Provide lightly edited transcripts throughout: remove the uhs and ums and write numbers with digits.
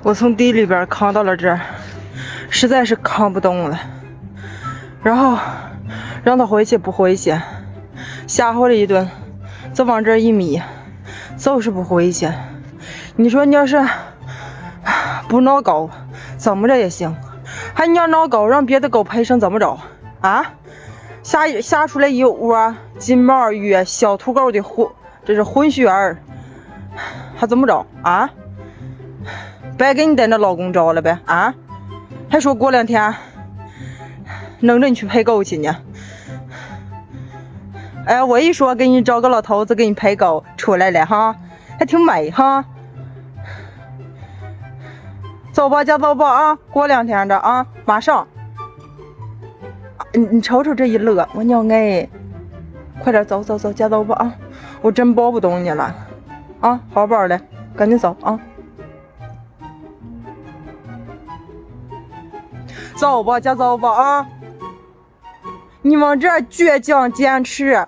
我从地里边扛到了这儿，实在是扛不动了，然后让他回去不回去，吓唬了一顿，再往这儿一眯，就是不回去。你说你要是不闹狗，怎么着也行，还你要闹狗，让别的狗赔上怎么着啊？下出来一窝金毛与小土狗的混血儿，还怎么着啊？白给你带那老公找了呗啊？还说过2天弄着你去陪狗去呢。哎，我一说给你找个老头子给你陪狗出来了哈，还挺美哈。走吧，家走吧啊！过2天的啊，马上。你瞅瞅这一乐，我娘哎！快点走，家走吧啊！我真抱不动你了啊！好好的，赶紧走啊！走吧，家走吧啊！你往这儿倔强坚持，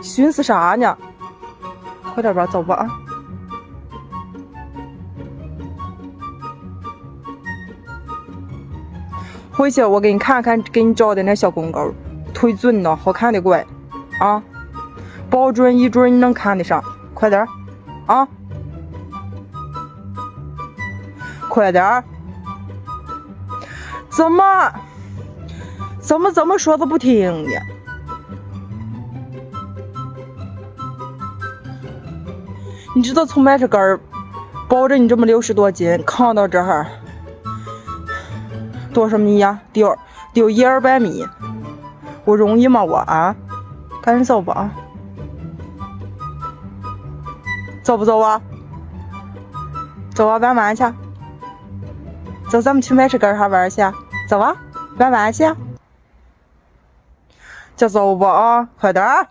寻思啥呢？快点吧，走吧啊！回去我给你看看，给你找的那小公狗，忒准了，好看的乖啊！保准一准你能看得上，快点啊！快点！怎么说都不听呢？你知道从麦子根儿抱着你这么60多斤扛到这儿多少米呀？丢100-200米，我容易吗？我啊，赶紧走吧啊！走不走啊？走啊，玩玩去。走，咱们去麦子根儿上玩去。走啊，玩玩去。就走吧啊，快点儿！